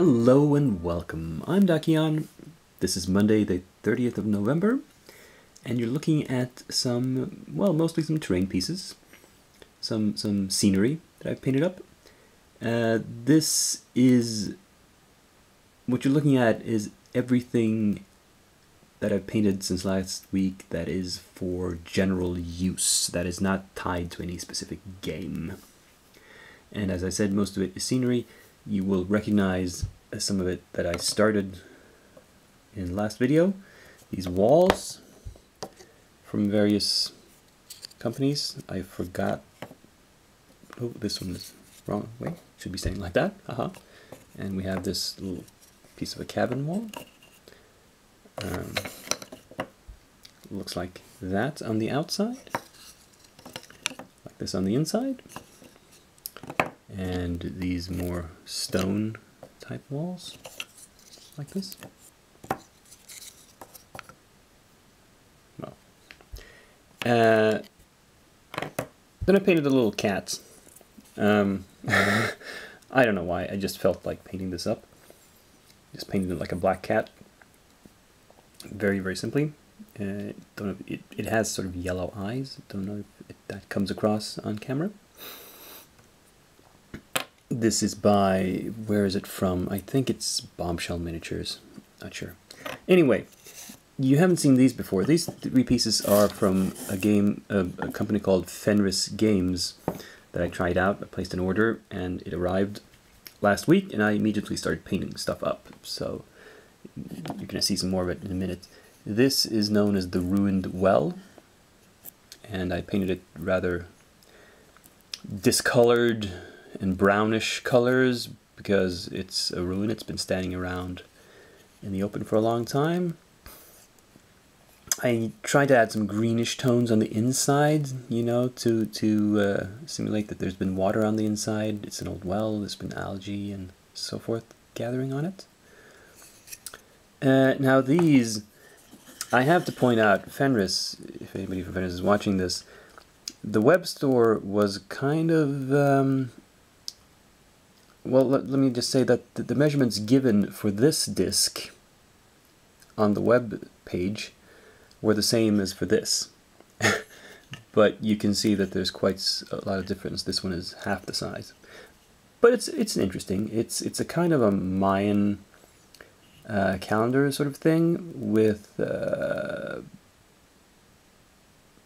Hello and welcome. I'm Dakian. This is Monday the 30th of November, and you're looking at some, well, mostly some terrain pieces, some scenery that I've painted up. This is, what you're looking at is everything that I've painted since last week that is for general use, that is not tied to any specific game. And as I said, most of it is scenery. You will recognize some of it that I started in the last video. These walls from various companies. I forgot. Oh, this one is wrong. Wait, should be saying like that. And we have this little piece of a cabin wall. Looks like that on the outside. Like this on the inside. And these more stone type walls, like this. Well, then I painted a little cat. I don't know why, I just felt like painting this up. Just painted it like a black cat. Very, very simply. Don't know if it has sort of yellow eyes. Don't know if that comes across on camera. This is by, where is it from? I think it's Bombshell Miniatures. Not sure. Anyway, you haven't seen these before. These three pieces are from a game, a company called Fenris Games that I tried out. I placed an order and it arrived last week, and I immediately started painting stuff up. So you're going to see some more of it in a minute. This is known as the Ruined Well, and I painted it rather discolored and brownish colors because it's a ruin. It's been standing around in the open for a long time. I tried to add some greenish tones on the inside, you know, to simulate that there's been water on the inside. It's an old well, there's been algae and so forth gathering on it. Now these, I have to point out, Fenris, if anybody from Fenris is watching this, the web store was kind of well, let me just say that the measurements given for this disc on the web page were the same as for this. But you can see that there's quite a lot of difference. This one is half the size. But it's interesting. It's a kind of a Mayan calendar sort of thing with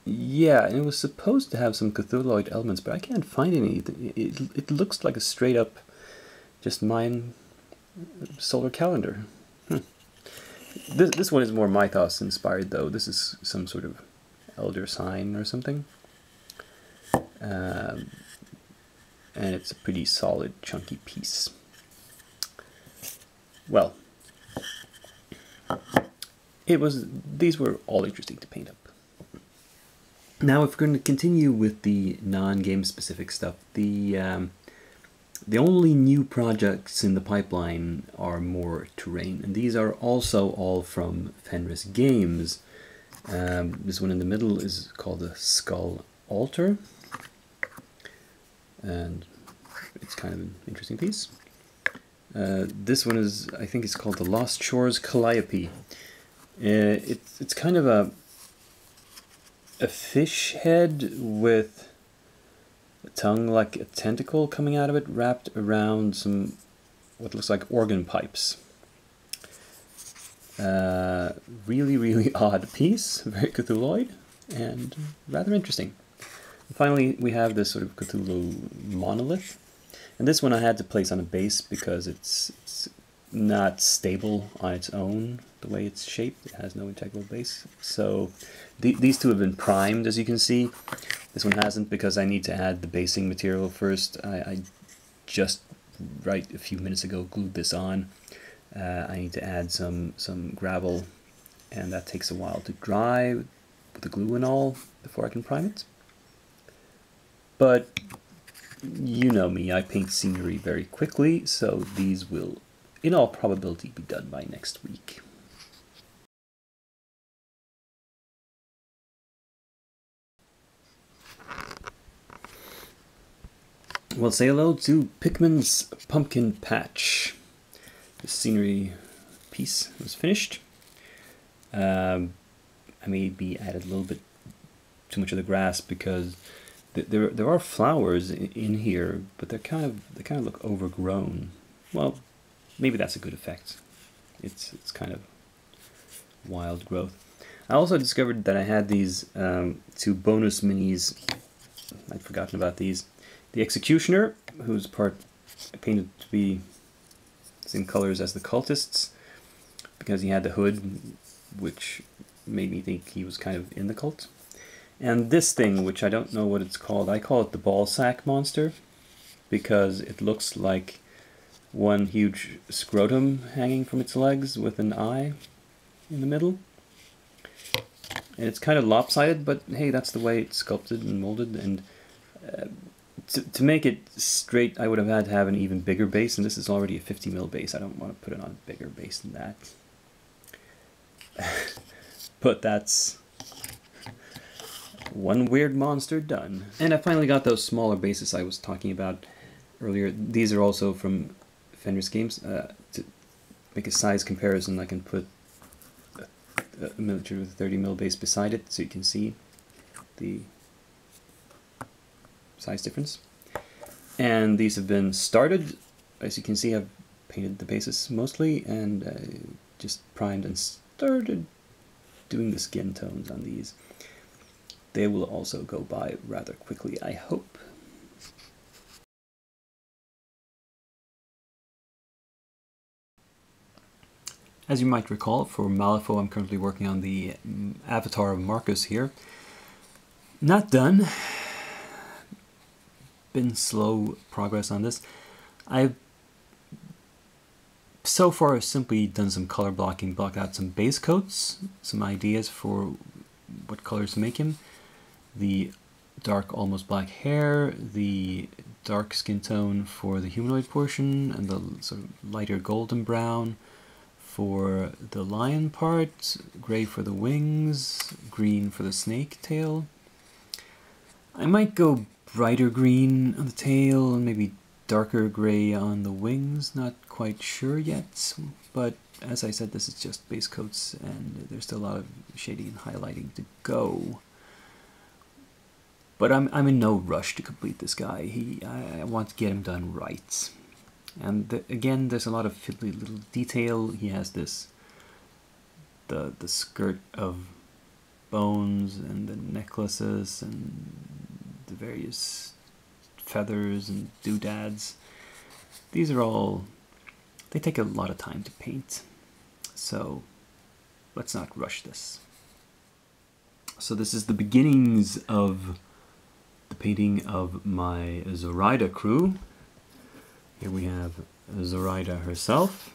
yeah, and it was supposed to have some Cthulhuoid elements, but I can't find any. It looks like a straight up just Mayan solar calendar. This one is more mythos inspired though. This is some sort of elder sign or something. And it's a pretty solid, chunky piece. Well, these were all interesting to paint up. Now, if we're going to continue with the non-game specific stuff, the only new projects in the pipeline are more terrain, and these are also all from Fenris Games. This one in the middle is called the Skull Altar, and it's kind of an interesting piece. This one is, I think it's called the Lost Shores Calliope. It's kind of a fish head with a tongue like a tentacle coming out of it, wrapped around some what looks like organ pipes. Really, really odd piece, very Cthulhuoid, and rather interesting. And finally, we have this sort of Cthulhu monolith, and this one I had to place on a base because it's not stable on its own the way it's shaped. It has no integral base. So these two have been primed, as you can see. This one hasn't because I need to add the basing material first. I just right a few minutes ago glued this on. I need to add some gravel, and that takes a while to dry with the glue and all before I can prime it. But you know me, I paint scenery very quickly, so these will in all probability be done by next week. Well, say hello to Pikmin's Pumpkin Patch. the scenery piece was finished. I maybe added a little bit too much of the grass because there are flowers in here, but they kind of look overgrown. Well, maybe that's a good effect. It's kind of wild growth. I also discovered that I had these two bonus minis. I'd forgotten about these. The Executioner, who's painted to be the same colors as the Cultists, because he had the hood, which made me think he was kind of in the cult. And this thing, which I don't know what it's called, I call it the ball sack monster, because it looks like one huge scrotum hanging from its legs with an eye in the middle. And it's kind of lopsided, but hey, that's the way it's sculpted and molded. And to make it straight, I would have had to have an even bigger base, and this is already a 50mm base. I don't want to put it on a bigger base than that. But that's one weird monster done. And I finally got those smaller bases I was talking about earlier. These are also from Fenris Games. To make a size comparison, I can put a miniature with a 30mm base beside it so you can see the size difference. And these have been started. As you can see, I've painted the bases mostly and just primed and started doing the skin tones on these. They will also go by rather quickly, I hope. As you might recall, for Malifaux I'm currently working on the avatar of Marcus here. Not done. Been slow progress on this. I've so far simply done some color blocking, blocked out some base coats, some ideas for what colors to make him. The dark almost black hair, the dark skin tone for the humanoid portion, and the sort of lighter golden brown for the lion part, gray for the wings, green for the snake tail. I might go brighter green on the tail and maybe darker gray on the wings, not quite sure yet, but as I said, this is just base coats and there's still a lot of shading and highlighting to go. But I'm in no rush to complete this guy. I want to get him done right. And again, there's a lot of fiddly little detail. He has this, the skirt of bones and the necklaces and the various feathers and doodads. These are all, they take a lot of time to paint. So let's not rush this. So this is the beginnings of the painting of my Zoraida crew. Here we have Zoraida herself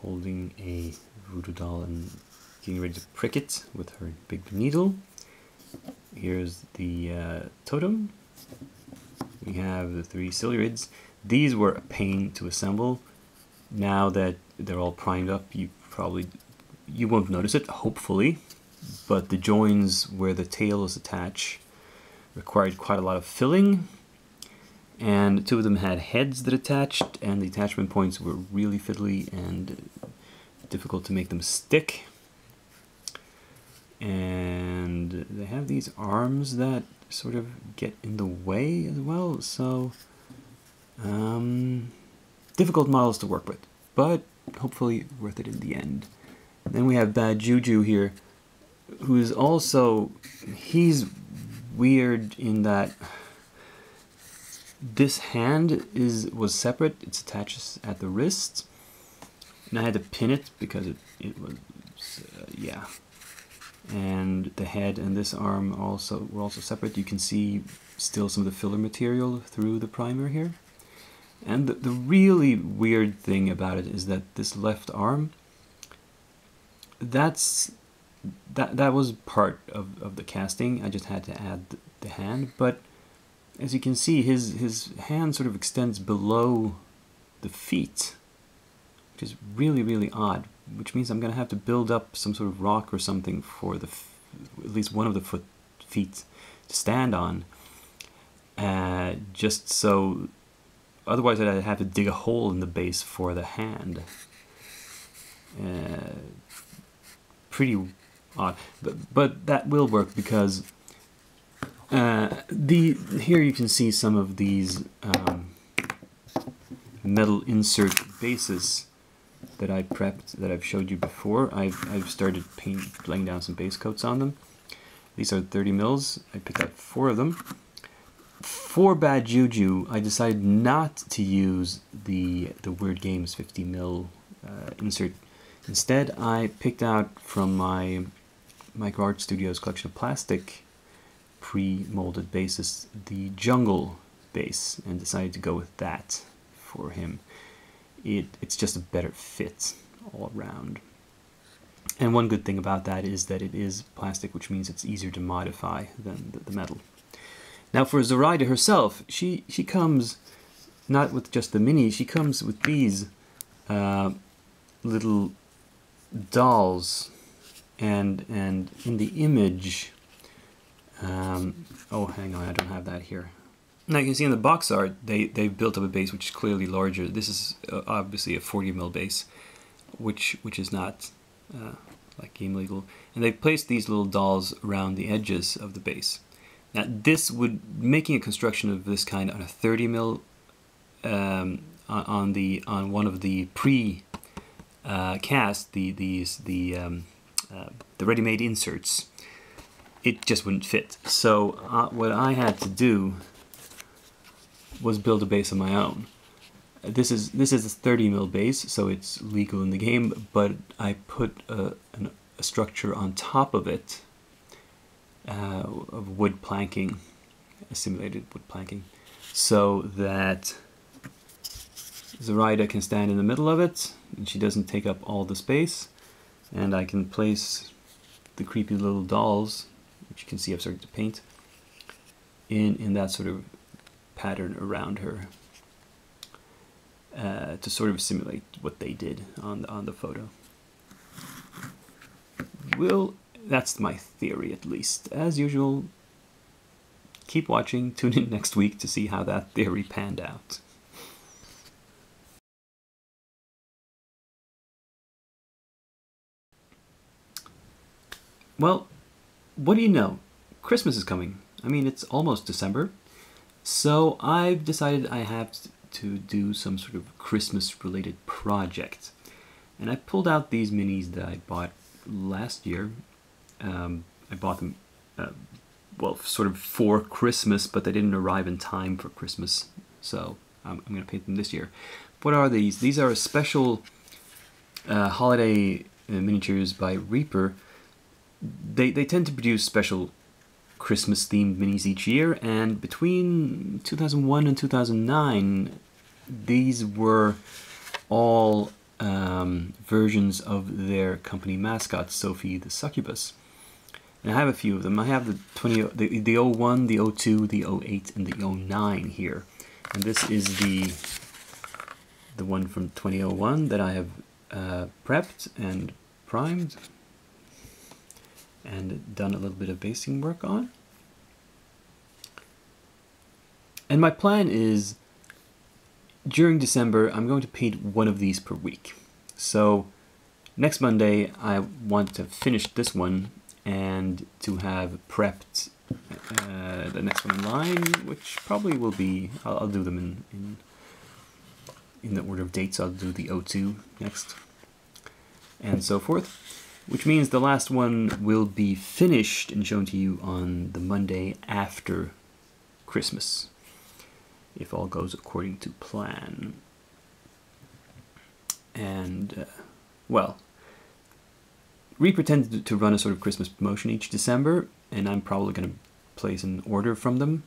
holding a voodoo doll and getting ready to prick it with her big needle. Here's the totem. We have the three Silurids. These were a pain to assemble. Now that they're all primed up, you won't notice it, hopefully, but the joins where the tail is attached required quite a lot of filling. And two of them had heads that attached, and the attachment points were really fiddly and difficult to make them stick. And they have these arms that sort of get in the way as well, so difficult models to work with, but hopefully worth it in the end. Then we have Bad Juju here, who is also, he's weird in that this hand was separate. It's attached at the wrist, and I had to pin it because it was yeah. And the head and this arm were also separate. You can see still some of the filler material through the primer here. And the really weird thing about it is that this left arm, that was part of the casting. I just had to add the hand, but as you can see, his hand sort of extends below the feet, which is really, really odd, which means I'm going to have to build up some sort of rock or something for at least one of the feet to stand on, just so otherwise I'd have to dig a hole in the base for the hand. Pretty odd, but that will work because here you can see some of these metal insert bases that I prepped, that I've showed you before. I've started laying down some base coats on them. These are 30 mils. I picked out 4 of them. For Bad Juju, I decided not to use the Weird Games 50 mil insert. Instead, I picked out from my Micro Art Studios collection of plastic pre-molded bases the Jungle base, and decided to go with that for him. It's just a better fit all around. And one good thing about that is that it is plastic, which means it's easier to modify than the metal. Now for Zoraida herself, she comes not with just the mini, she comes with these little dolls, and in the image, oh hang on, I don't have that here. Now you can see in the box art they've built up a base which is clearly larger. This is obviously a 40 mil base, which is not like game legal, and they've placed these little dolls around the edges of the base. Now this making a construction of this kind on a 30 mil on one of the cast the ready-made inserts, it just wouldn't fit. So what I had to do was build a base of my own. This is a 30 mil base, so it's legal in the game, but I put a structure on top of it of wood planking, simulated wood planking, so that Zoraida can stand in the middle of it and she doesn't take up all the space, and I can place the creepy little dolls, which you can see I've started to paint, in that sort of pattern around her, to sort of simulate what they did on the photo. That's my theory, at least. As usual, keep watching, tune in next week to see how that theory panned out. Well, what do you know? Christmas is coming. I mean, it's almost December. So I've decided I have to do some sort of Christmas-related project. And I pulled out these minis that I bought last year. I bought them, well, sort of for Christmas, but they didn't arrive in time for Christmas. So I'm going to paint them this year. What are these? These are a special holiday miniatures by Reaper. They tend to produce special Christmas-themed minis each year, and between 2001 and 2009, these were all versions of their company mascot, Sophie the Succubus. And I have a few of them. I have the 01, the 02, the 08, and the 09 here. And this is the one from 2001 that I have prepped and primed and done a little bit of basing work on. And my plan is, during December, I'm going to paint one of these per week. So next Monday, I want to finish this one and to have prepped the next one in line, which probably will be, I'll do them in the order of dates. I'll do the 02 next, and so forth. Which means the last one will be finished and shown to you on the Monday after Christmas, if all goes according to plan. And, well, Reaper tends to run a sort of Christmas promotion each December, and I'm probably going to place an order from them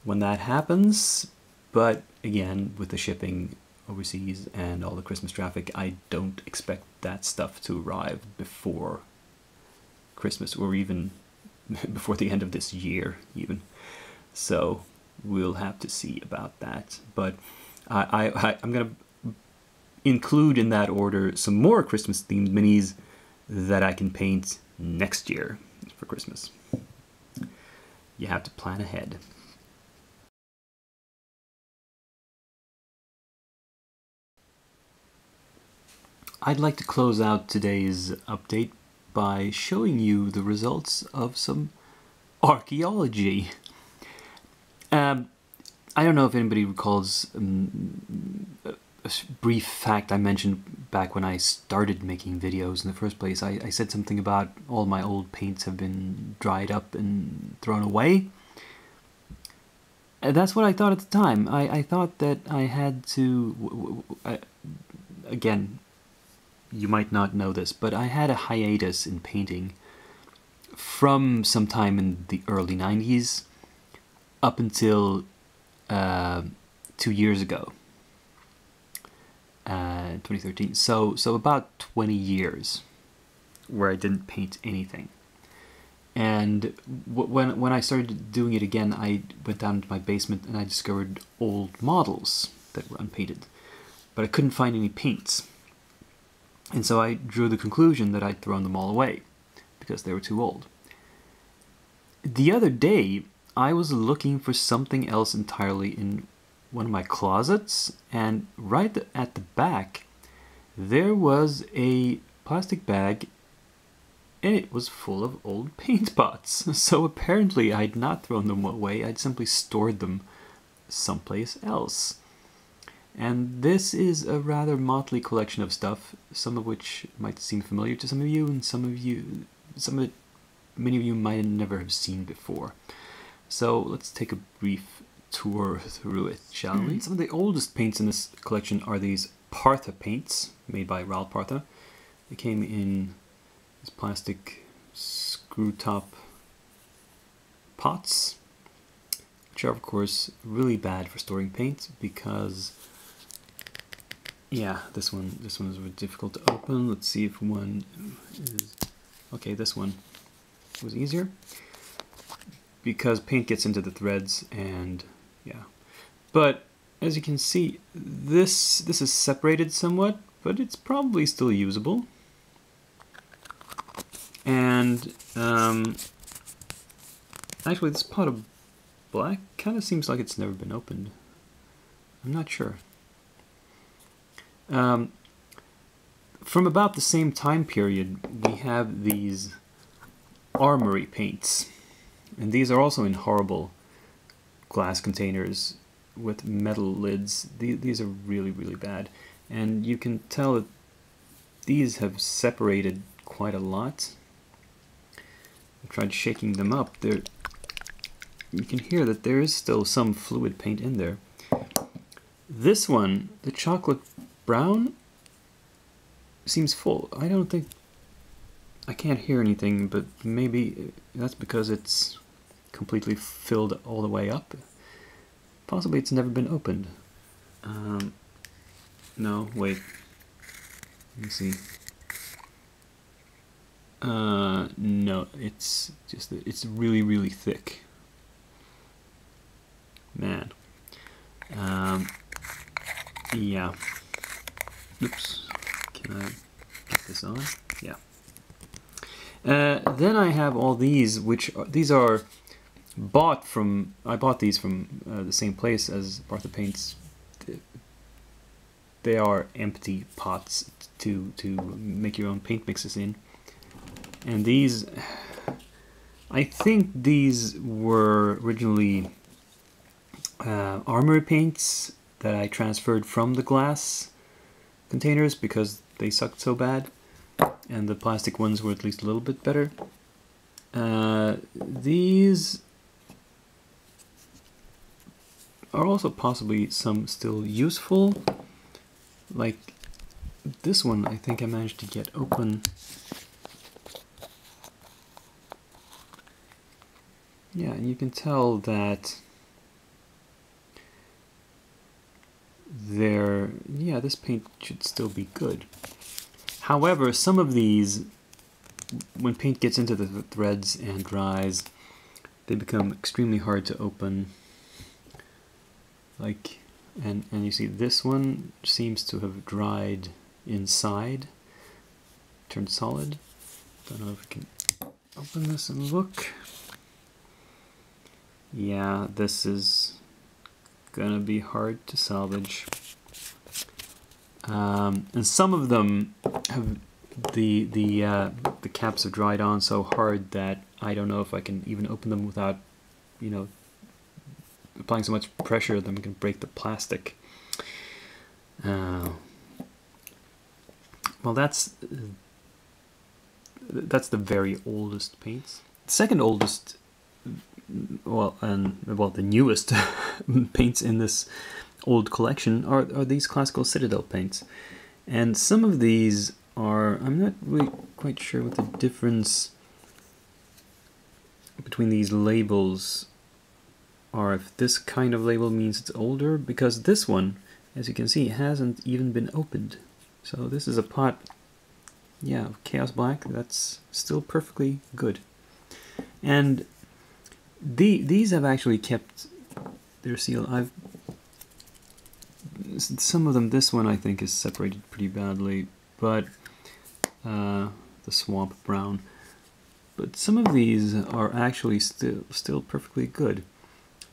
when that happens. But, again, with the shipping overseas and all the Christmas traffic, I don't expect that stuff to arrive before Christmas, or even before the end of this year even. So we'll have to see about that. But I'm going to include in that order some more Christmas themed minis that I can paint next year for Christmas. You have to plan ahead. I'd like to close out today's update by showing you the results of some archaeology. I don't know if anybody recalls a brief fact I mentioned back when I started making videos in the first place. I said something about all my old paints have been dried up and thrown away. That's what I thought at the time. I thought that I had to... again, you might not know this, but I had a hiatus in painting from sometime in the early 90s up until 2 years ago, 2013. So about 20 years where I didn't paint anything. And when I started doing it again, I went down into my basement and I discovered old models that were unpainted, but I couldn't find any paints. And so I drew the conclusion that I'd thrown them all away because they were too old. The other day, I was looking for something else entirely in one of my closets, and right at the back, there was a plastic bag, and it was full of old paint pots. So apparently I'd not thrown them away, I'd simply stored them someplace else. And this is a rather motley collection of stuff, some of which might seem familiar to some of you, and many of you might never have seen before. So let's take a brief tour through it, shall we? Some of the oldest paints in this collection are these Partha paints, made by Raoul Partha. They came in these plastic screw top pots, which are of course really bad for storing paint because, yeah, this one is really difficult to open. Let's see if one is... Okay, this one was easier because paint gets into the threads, and yeah. But as you can see, this is separated somewhat, but it's probably still usable. And actually this pot of black kind of seems like it's never been opened. I'm not sure. From about the same time period, we have these armory paints. And these are also in horrible glass containers with metal lids. These are really, really bad. And you can tell that these have separated quite a lot. I tried shaking them up. You can hear that there is still some fluid paint in there. This one, the chocolate brown, seems full. I can't hear anything, but maybe that's because it's completely filled all the way up. Possibly it's never been opened. No, wait. Let me see. No, it's just, it's really, really thick. Man. Yeah. Oops. Can I get this on? Yeah. Then I have all these, these are bought from, I bought these from the same place as Partha Paints. They are empty pots to make your own paint mixes in. And these, I think these were originally armory paints that I transferred from the glass containers because they sucked so bad, and the plastic ones were at least a little bit better. These are also possibly some still useful, like this one I think I managed to get open. Yeah, and you can tell that this paint should still be good. However, some of these, when paint gets into the threads and dries, they become extremely hard to open. Like, and you see this one seems to have dried inside, turned solid. Don't know if we can open this and look. Yeah, this is gonna be hard to salvage. And some of them have the caps have dried on so hard that I don't know if I can even open them without, you know, applying so much pressure that I'm going to break the plastic. Well, that's the very oldest paints. The second oldest, well, the newest paints in this old collection are these classical Citadel paints, and some of these are, I'm not really quite sure what the difference between these labels are. If this kind of label means it's older, because this one, as you can see, hasn't even been opened. So this is a pot, yeah, of Chaos Black that's still perfectly good. And these have actually kept their seal. Some of them, this one I think is separated pretty badly, but the Swamp Brown. But some of these are actually still perfectly good.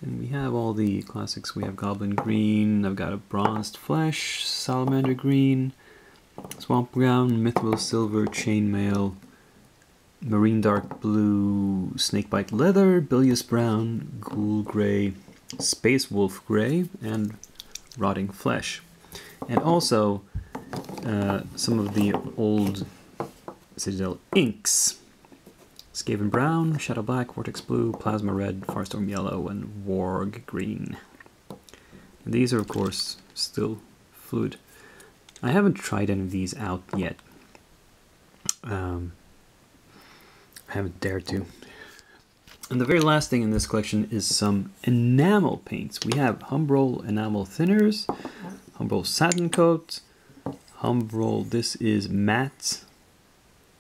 And we have all the classics. We have Goblin Green, I've got a Bronzed Flesh, Salamander Green, Swamp Brown, Mithril Silver, Chainmail, Marine Dark Blue, Snakebite Leather, Bilious Brown, Ghoul Grey, Space Wolf Grey, and Rotting Flesh. And also some of the old Citadel inks. Skaven Brown, Shadow Black, Vortex Blue, Plasma Red, Farstorm Yellow, and Warg Green. And these are, of course, still fluid. I haven't tried any of these out yet. I haven't dared to. And the very last thing in this collection is some enamel paints. We have Humbrol Enamel Thinners, Humbrol Satin Coat, Humbrol, this is matte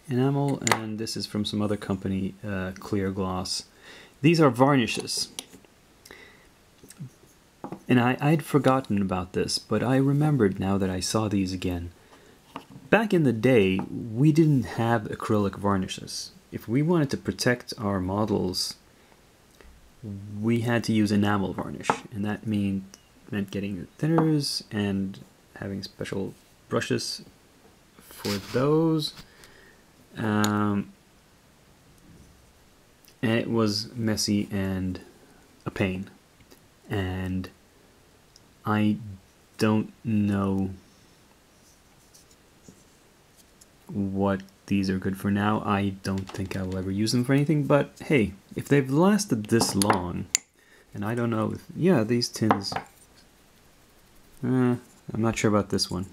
enamel, and this is from some other company, Clear Gloss. These are varnishes. And I'd forgotten about this, but I remembered now that I saw these again. Back in the day, we didn't have acrylic varnishes. If we wanted to protect our models, we had to use enamel varnish, and that meant getting the thinners and having special brushes for those. And it was messy and a pain, and I don't know what these are good for now. I don't think I will ever use them for anything, but hey, if they've lasted this long, and I don't know if, yeah, these tins, I'm not sure about this one,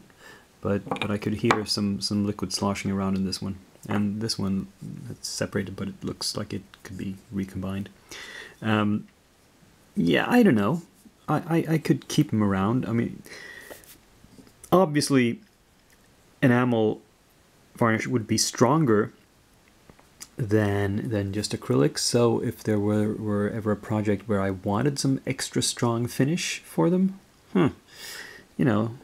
but I could hear some liquid sloshing around in this one. And this one, it's separated, but it looks like it could be recombined. Yeah, I don't know. I could keep them around. I mean, obviously, enamel varnish would be stronger than just acrylic. So if there were ever a project where I wanted some extra strong finish for them, you know,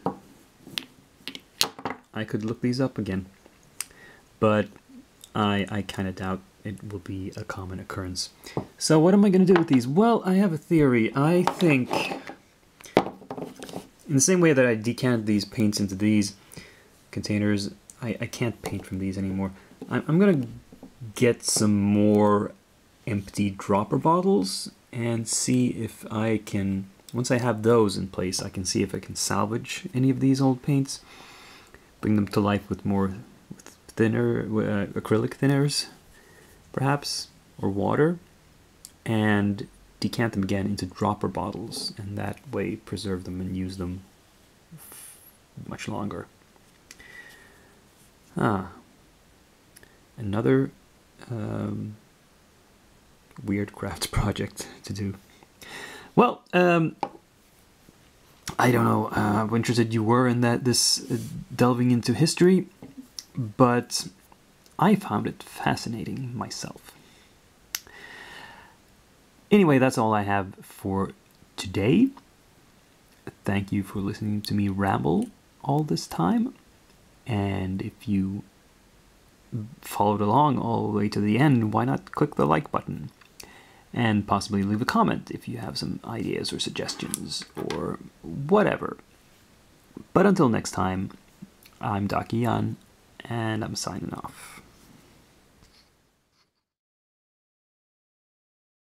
I could look these up again. But I kind of doubt it will be a common occurrence. So what am I going to do with these? Well, I have a theory. I think, in the same way that I decanted these paints into these containers, I can't paint from these anymore. I'm going to get some more empty dropper bottles and see if I can, once I have those in place, I can see if I can salvage any of these old paints, bring them to life with more thinner, acrylic thinners, perhaps, or water, and decant them again into dropper bottles, and that way preserve them and use them much longer. Another weird craft project to do. Well, I don't know how interested you were in this delving into history, but I found it fascinating myself. Anyway, that's all I have for today. Thank you for listening to me ramble all this time. And if you followed along all the way to the end, why not click the like button? And possibly leave a comment if you have some ideas or suggestions or whatever. But until next time, I'm Dakian, and I'm signing off.